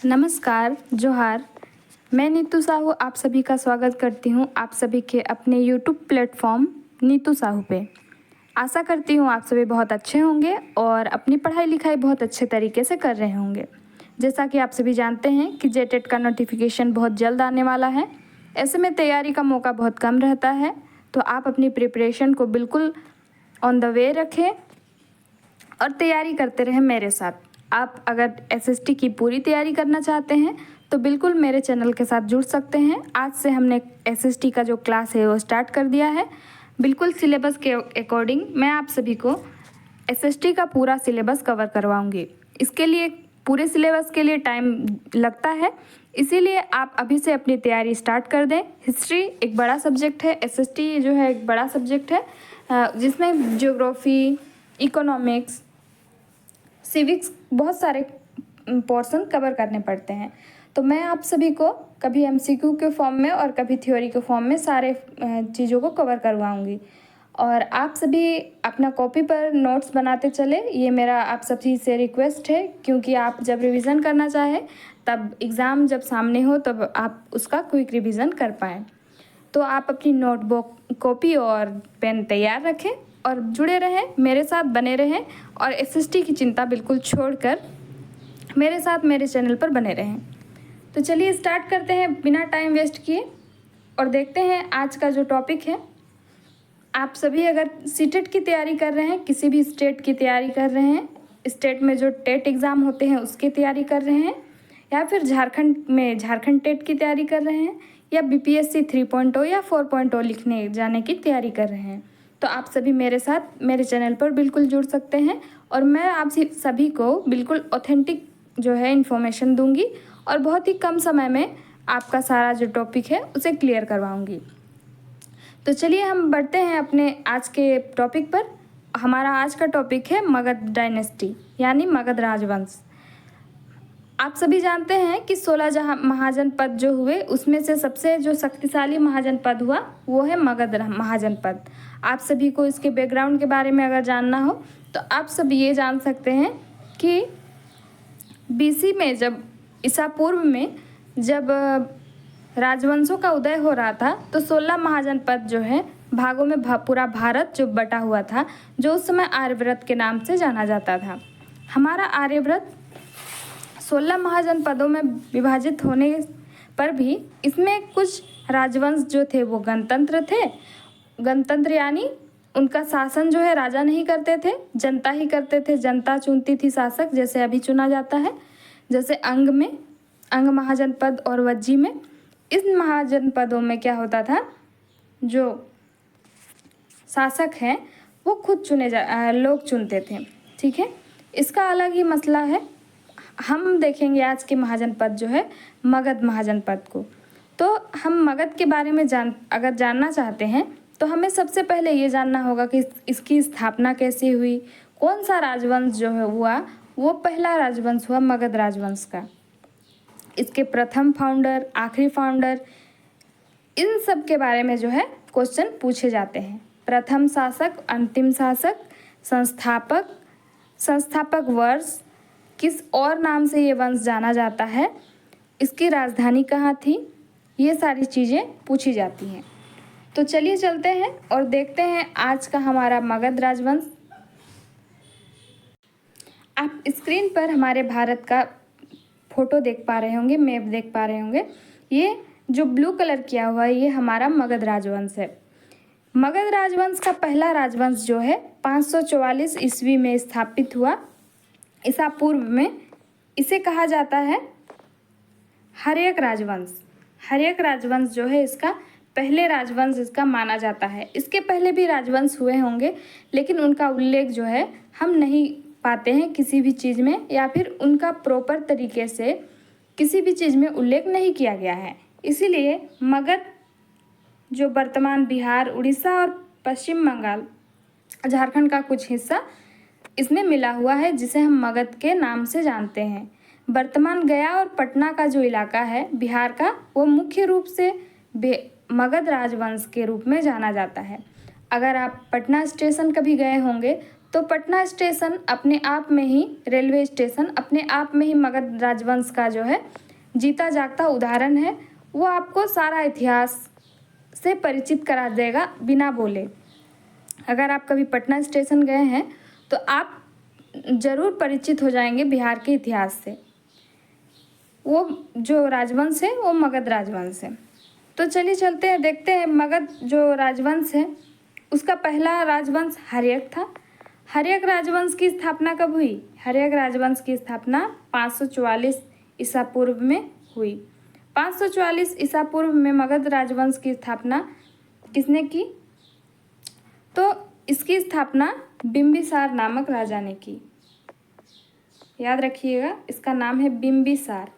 नमस्कार, जोहार। मैं नीतू साहू आप सभी का स्वागत करती हूँ आप सभी के अपने यूट्यूब प्लेटफॉर्म नीतू साहू पे। आशा करती हूँ आप सभी बहुत अच्छे होंगे और अपनी पढ़ाई लिखाई बहुत अच्छे तरीके से कर रहे होंगे। जैसा कि आप सभी जानते हैं कि जेटेट का नोटिफिकेशन बहुत जल्द आने वाला है। ऐसे में तैयारी का मौका बहुत कम रहता है, तो आप अपनी प्रिपरेशन को बिल्कुल ऑन द वे रखें और तैयारी करते रहें मेरे साथ। आप अगर एसएसटी की पूरी तैयारी करना चाहते हैं तो बिल्कुल मेरे चैनल के साथ जुड़ सकते हैं। आज से हमने एसएसटी का जो क्लास है वो स्टार्ट कर दिया है। बिल्कुल सिलेबस के अकॉर्डिंग मैं आप सभी को एसएसटी का पूरा सिलेबस कवर करवाऊंगी। इसके लिए पूरे सिलेबस के लिए टाइम लगता है, इसीलिए आप अभी से अपनी तैयारी स्टार्ट कर दें। हिस्ट्री एक बड़ा सब्जेक्ट है, एसएसटी जो है एक बड़ा सब्जेक्ट है जिसमें ज्योग्राफी, इकोनॉमिक्स, सिविक्स बहुत सारे पोर्शन कवर करने पड़ते हैं। तो मैं आप सभी को कभी एमसीक्यू के फॉर्म में और कभी थ्योरी के फॉर्म में सारे चीज़ों को कवर करवाऊंगी। और आप सभी अपना कॉपी पर नोट्स बनाते चले, ये मेरा आप सभी से रिक्वेस्ट है, क्योंकि आप जब रिवीजन करना चाहें तब एग्ज़ाम जब सामने हो तब आप उसका क्विक रिवीजन कर पाएँ। तो आप अपनी नोटबुक, कॉपी और पेन तैयार रखें और जुड़े रहें, मेरे साथ बने रहें और एसएसटी की चिंता बिल्कुल छोड़कर मेरे साथ मेरे चैनल पर बने रहें। तो चलिए स्टार्ट करते हैं बिना टाइम वेस्ट किए और देखते हैं आज का जो टॉपिक है। आप सभी अगर सीटेट की तैयारी कर रहे हैं, किसी भी स्टेट की तैयारी कर रहे हैं, स्टेट में जो टेट एग्ज़ाम होते हैं उसकी तैयारी कर रहे हैं, या फिर झारखंड टेट की तैयारी कर रहे हैं, या बीपीएससी 3.0 या 4.0 लिखने जाने की तैयारी कर रहे हैं, तो आप सभी मेरे साथ मेरे चैनल पर बिल्कुल जुड़ सकते हैं और मैं आप सभी को बिल्कुल ऑथेंटिक जो है इन्फॉर्मेशन दूंगी और बहुत ही कम समय में आपका सारा जो टॉपिक है उसे क्लियर करवाऊंगी। तो चलिए हम बढ़ते हैं अपने आज के टॉपिक पर। हमारा आज का टॉपिक है मगध डायनेस्टी यानी मगध राजवंश। आप सभी जानते हैं कि 16 महाजनपद जो हुए उसमें से सबसे जो शक्तिशाली महाजनपद हुआ वो है मगध महाजनपद। आप सभी को इसके बैकग्राउंड के बारे में अगर जानना हो तो आप सब ये जान सकते हैं कि बीसी में जब ईसा पूर्व में जब राजवंशों का उदय हो रहा था तो 16 महाजनपद जो है भागों में पूरा भारत जो बटा हुआ था, जो उस समय आर्यव्रत के नाम से जाना जाता था। हमारा आर्यव्रत 16 महाजनपदों में विभाजित होने पर भी इसमें कुछ राजवंश जो थे वो गणतंत्र थे। गणतंत्र यानी उनका शासन जो है राजा नहीं करते थे, जनता ही करते थे। जनता चुनती थी शासक, जैसे अभी चुना जाता है। जैसे अंग महाजनपद और वज्जी में, इस महाजनपदों में क्या होता था, जो शासक हैं वो खुद लोग चुनते थे। ठीक है, इसका अलग ही मसला है। हम देखेंगे आज के महाजनपद जो है मगध महाजनपद को। तो हम मगध के बारे में अगर जानना चाहते हैं तो हमें सबसे पहले ये जानना होगा कि इसकी स्थापना कैसे हुई, कौन सा राजवंश जो है हुआ, वो पहला राजवंश हुआ मगध राजवंश का। इसके प्रथम फाउंडर, आखिरी फाउंडर, इन सब के बारे में जो है क्वेश्चन पूछे जाते हैं। प्रथम शासक, अंतिम शासक, संस्थापक वर्ष, किस और नाम से ये वंश जाना जाता है, इसकी राजधानी कहाँ थी, ये सारी चीज़ें पूछी जाती हैं। तो चलिए चलते हैं और देखते हैं आज का हमारा मगध राजवंश। आप स्क्रीन पर हमारे भारत का फोटो देख पा रहे होंगे, मैप देख पा रहे होंगे। ये जो ब्लू कलर किया हुआ है ये हमारा मगध राजवंश है। मगध राजवंश का पहला राजवंश जो है 544 ईस्वी में स्थापित हुआ ईसा पूर्व में। इसे कहा जाता है हर्यक राजवंश। हर्यक राजवंश जो है इसका पहले राजवंश इसका माना जाता है। इसके पहले भी राजवंश हुए होंगे लेकिन उनका उल्लेख जो है हम नहीं पाते हैं किसी भी चीज़ में, या फिर उनका प्रॉपर तरीके से किसी भी चीज़ में उल्लेख नहीं किया गया है। इसीलिए मगध जो वर्तमान बिहार, उड़ीसा और पश्चिम बंगाल, झारखंड का कुछ हिस्सा इसमें मिला हुआ है, जिसे हम मगध के नाम से जानते हैं। वर्तमान गया और पटना का जो इलाका है बिहार का, वो मुख्य रूप से मगध राजवंश के रूप में जाना जाता है। अगर आप पटना स्टेशन कभी गए होंगे तो पटना स्टेशन अपने आप में ही, रेलवे स्टेशन अपने आप में ही मगध राजवंश का जो है जीता जागता उदाहरण है। वो आपको सारा इतिहास से परिचित करा देगा बिना बोले। अगर आप कभी पटना स्टेशन गए हैं तो आप ज़रूर परिचित हो जाएंगे बिहार के इतिहास से। वो जो राजवंश है वो मगध राजवंश है। तो चलिए चलते हैं, देखते हैं मगध जो राजवंश है उसका पहला राजवंश हर्यक था। हर्यक राजवंश की स्थापना कब हुई? हर्यक राजवंश की स्थापना 544 ईसा पूर्व में हुई। 544 ईसा पूर्व में मगध राजवंश की स्थापना किसने की? तो इसकी स्थापना बिंबिसार नामक राजा ने की। याद रखिएगा, इसका नाम है बिंबिसार।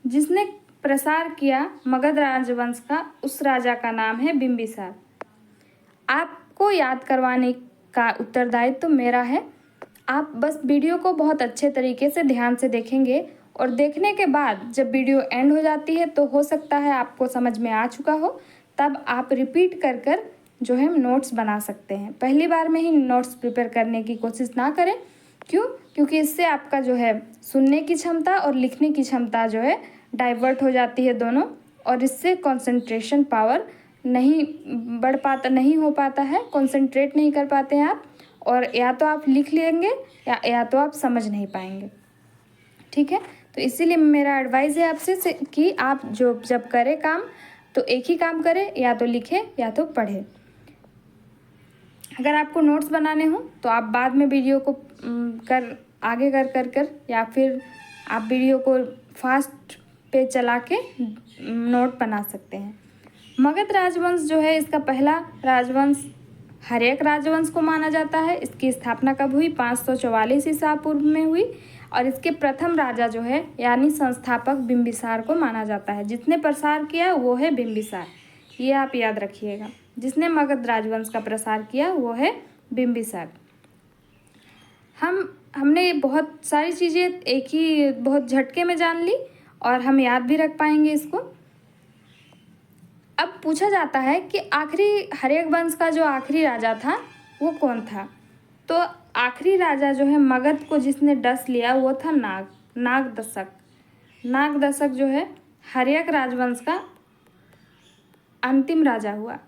जिसने प्रसार किया मगध राजवंश का, उस राजा का नाम है बिंबिसार। आपको याद करवाने का उत्तरदायित्व तो मेरा है। आप बस वीडियो को बहुत अच्छे तरीके से ध्यान से देखेंगे और देखने के बाद जब वीडियो एंड हो जाती है तो हो सकता है आपको समझ में आ चुका हो, तब आप रिपीट कर कर जो है नोट्स बना सकते हैं। पहली बार में ही नोट्स प्रिपेयर करने की कोशिश ना करें। क्यों? क्योंकि इससे आपका जो है सुनने की क्षमता और लिखने की क्षमता जो है डाइवर्ट हो जाती है दोनों, और इससे कंसंट्रेशन पावर नहीं बढ़ पाता, नहीं हो पाता है, कंसंट्रेट नहीं कर पाते हैं आप, और या तो आप लिख लेंगे या तो आप समझ नहीं पाएंगे। ठीक है, तो इसीलिए मेरा एडवाइस है आपसे कि आप जब करें काम तो एक ही काम करें, या तो लिखें या तो पढ़ें। अगर आपको नोट्स बनाने हो तो आप बाद में वीडियो को आगे कर या फिर आप वीडियो को फास्ट पे चला के नोट बना सकते हैं। मगध राजवंश जो है इसका पहला राजवंश हर्यक राजवंश को माना जाता है। इसकी स्थापना कब हुई? 544 ईसा पूर्व में हुई, और इसके प्रथम राजा जो है यानी संस्थापक बिंबिसार को माना जाता है। जिसने प्रसार किया वो है बिंबिसार, ये आप याद रखिएगा। जिसने मगध राजवंश का प्रसार किया वो है बिंबिसार। हमने बहुत सारी चीज़ें एक ही बहुत झटके में जान ली और हम याद भी रख पाएंगे इसको। अब पूछा जाता है कि आखिरी हर्यक वंश का जो आखिरी राजा था वो कौन था? तो आखिरी राजा जो है मगध को जिसने डस लिया वो था नागदशक। नागदशक जो है हर्यक राजवंश का अंतिम राजा हुआ।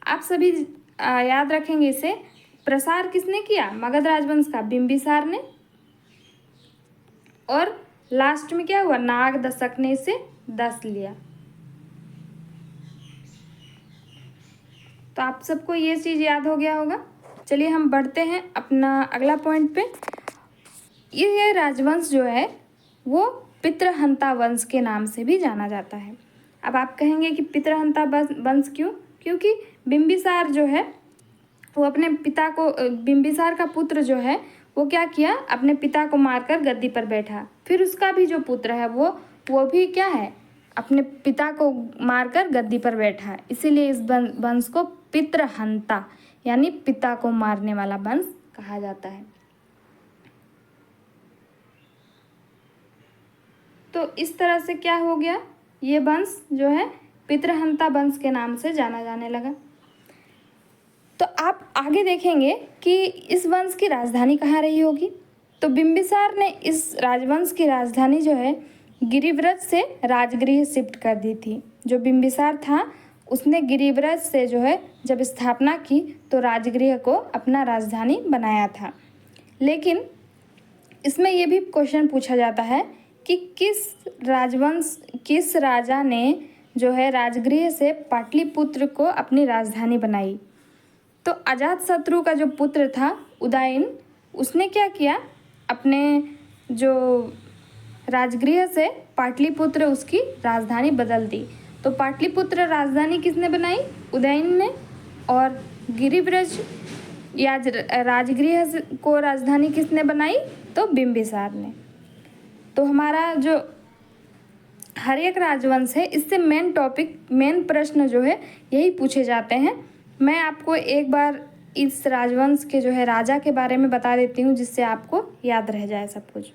आप सभी याद रखेंगे इसे। प्रसार किसने किया मगध राजवंश का? बिंबिसार ने। और लास्ट में क्या हुआ? नागदशक ने इसे डस लिया। तो आप सबको ये चीज़ याद हो गया होगा। चलिए हम बढ़ते हैं अपना अगला पॉइंट पे। ये राजवंश जो है वो पितृहंता वंश के नाम से भी जाना जाता है। अब आप कहेंगे कि पितृहंता वंश क्यों? क्योंकि बिंबिसार जो है वो अपने पिता को, बिंबिसार का पुत्र जो है वो क्या किया? अपने पिता को मारकर गद्दी पर बैठा। फिर उसका भी जो पुत्र है वो भी क्या है? अपने पिता को मारकर गद्दी पर बैठा है। इसीलिए इस वंश को पितृहंता यानी पिता को मारने वाला वंश कहा जाता है। तो इस तरह से क्या हो गया? ये वंश जो है पितृहंता वंश के नाम से जाना जाने लगा। तो आप आगे देखेंगे कि इस वंश की राजधानी कहाँ रही होगी। तो बिंबिसार ने इस राजवंश की राजधानी जो है गिरिव्रत से राजगृह शिफ्ट कर दी थी। जो बिंबिसार था उसने गिरिव्रत से जो है जब स्थापना की तो राजगृह को अपना राजधानी बनाया था। लेकिन इसमें यह भी क्वेश्चन पूछा जाता है कि किस राजा ने जो है राजगृह से पाटलिपुत्र को अपनी राजधानी बनाई। तो अजातशत्रु का जो पुत्र था उदयन, उसने क्या किया? अपने जो राजगृह से पाटलिपुत्र उसकी राजधानी बदल दी। तो पाटलिपुत्र राजधानी किसने बनाई? उदयन ने। और गिरिव्रज या राजगृह को राजधानी किसने बनाई? तो बिंबिसार ने। तो हमारा जो हर्यक राजवंश है इससे मेन प्रश्न जो है यही पूछे जाते हैं। मैं आपको एक बार इस राजवंश के जो है राजा के बारे में बता देती हूँ जिससे आपको याद रह जाए सब कुछ।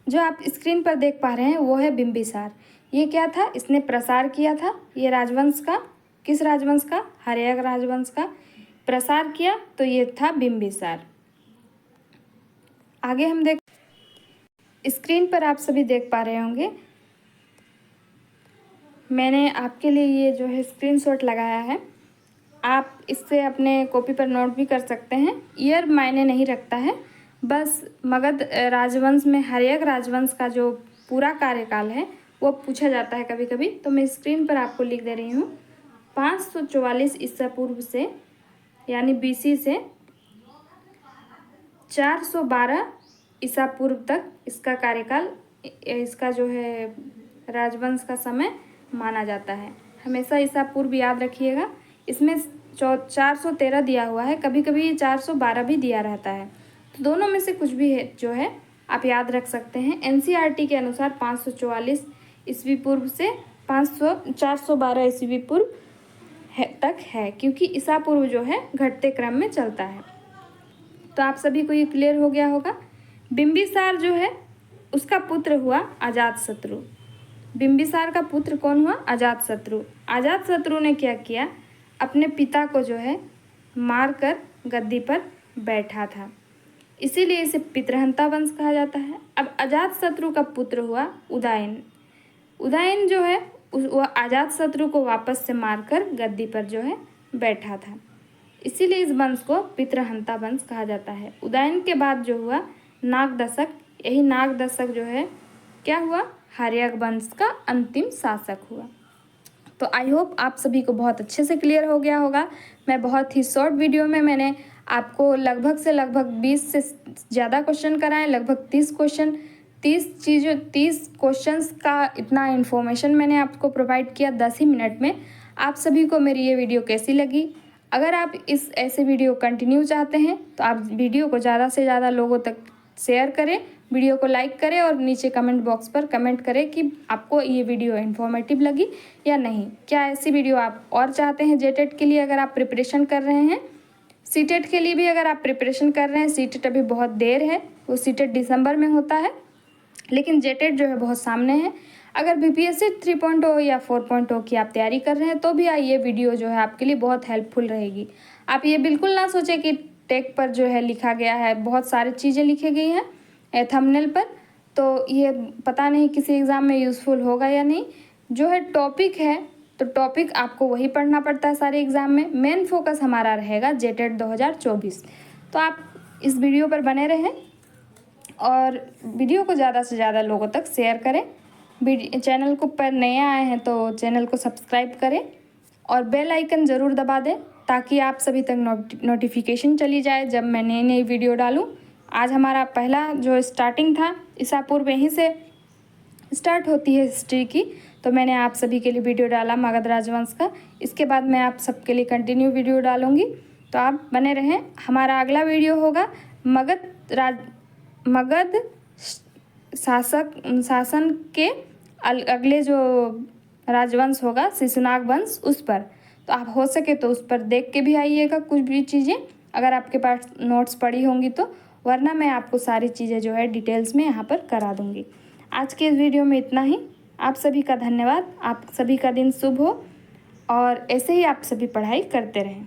जो आप स्क्रीन पर देख पा रहे हैं वो है बिंबिसार। ये क्या था? इसने प्रसार किया था ये राजवंश का। किस राजवंश का? हर्यक राजवंश का। प्रसार किया, तो ये था बिंबिसार। आगे हम देख, स्क्रीन पर आप सभी देख पा रहे होंगे, मैंने आपके लिए ये जो है स्क्रीनशॉट लगाया है। आप इससे अपने कॉपी पर नोट भी कर सकते हैं। ईयर मायने नहीं रखता है, बस मगध राजवंश में हर्यक राजवंश का जो पूरा कार्यकाल है वो पूछा जाता है कभी कभी। तो मैं स्क्रीन पर आपको लिख दे रही हूँ, 544 ईसा पूर्व से यानी BC से 412 ईसा पूर्व तक इसका कार्यकाल, इसका जो है राजवंश का समय माना जाता है। हमेशा ईसा पूर्व याद रखिएगा। इसमें 413 दिया हुआ है, कभी कभी 412 भी दिया रहता है, तो दोनों में से कुछ भी है जो है आप याद रख सकते हैं। NCERT के अनुसार 544 ईस्वी पूर्व से 412 ईस्वी पूर्व तक है, क्योंकि ईसा पूर्व जो है घटते क्रम में चलता है। तो आप सभी को ये क्लियर हो गया होगा। बिंबिसार जो है उसका पुत्र हुआ अजातशत्रु। बिंबिसार का पुत्र कौन हुआ? अजातशत्रु। अजातशत्रु ने क्या किया, अपने पिता को जो है मारकर गद्दी पर बैठा था, इसीलिए इसे पितृहंता वंश कहा जाता है। अब अजातशत्रु का पुत्र हुआ उदयन। उदयन जो है वह अजातशत्रु को वापस से मारकर गद्दी पर जो है बैठा था, इसीलिए इस वंश को पितृहंता वंश कहा जाता है। उदयन के बाद जो हुआ नागदशक, यही नागदशक जो है क्या हुआ, हर्यक वंश का अंतिम शासक हुआ। तो आई होप आप सभी को बहुत अच्छे से क्लियर हो गया होगा। मैं बहुत ही शॉर्ट वीडियो में मैंने आपको लगभग से लगभग 20 से ज़्यादा क्वेश्चन कराएं, लगभग 30 क्वेश्चन, 30 क्वेश्चंस का इतना इन्फॉर्मेशन मैंने आपको प्रोवाइड किया 10 ही मिनट में। आप सभी को मेरी ये वीडियो कैसी लगी? अगर आप इस ऐसे वीडियो कंटिन्यू चाहते हैं तो आप वीडियो को ज़्यादा से ज़्यादा लोगों तक शेयर करें, वीडियो को लाइक करें और नीचे कमेंट बॉक्स पर कमेंट करें कि आपको ये वीडियो इन्फॉर्मेटिव लगी या नहीं। क्या ऐसी वीडियो आप और चाहते हैं जेटेट के लिए? अगर आप प्रिपरेशन कर रहे हैं, सीटेट के लिए भी अगर आप प्रिपरेशन कर रहे हैं, सीटेट अभी बहुत देर है, वो सीटेट दिसंबर में होता है, लेकिन जेटेट जो है बहुत सामने है। अगर BPSC 3.0 या 4.0 की आप तैयारी कर रहे हैं तो भी ये वीडियो जो है आपके लिए बहुत हेल्पफुल रहेगी। आप ये बिल्कुल ना सोचें कि टेक पर जो है लिखा गया है, बहुत सारी चीज़ें लिखी गई हैं थंबनेल पर, तो ये पता नहीं किसी एग्ज़ाम में यूज़फुल होगा या नहीं। जो है टॉपिक है तो टॉपिक आपको वही पढ़ना पड़ता है सारे एग्ज़ाम में। मेन फोकस हमारा रहेगा जेटेट 2024। तो आप इस वीडियो पर बने रहें और वीडियो को ज़्यादा से ज़्यादा लोगों तक शेयर करें। चैनल को पर नए आए हैं तो चैनल को सब्सक्राइब करें और बेल आइकन ज़रूर दबा दें, ताकि आप सभी तक नोटिफिकेशन चली जाए जब मैं नई नई वीडियो डालूं। आज हमारा पहला जो स्टार्टिंग था, ईसा पूर्व यहीं से स्टार्ट होती है हिस्ट्री की, तो मैंने आप सभी के लिए वीडियो डाला मगध राजवंश का। इसके बाद मैं आप सबके लिए कंटिन्यू वीडियो डालूंगी, तो आप बने रहें। हमारा अगला वीडियो होगा मगध शासन के अगले जो राजवंश होगा शिशुनाग वंश, उस पर। तो आप हो सके तो उस पर देख के भी आइएगा कुछ भी चीज़ें, अगर आपके पास नोट्स पड़ी होंगी तो, वरना मैं आपको सारी चीज़ें जो है डिटेल्स में यहाँ पर करा दूँगी। आज के इस वीडियो में इतना ही। आप सभी का धन्यवाद। आप सभी का दिन शुभ हो और ऐसे ही आप सभी पढ़ाई करते रहें।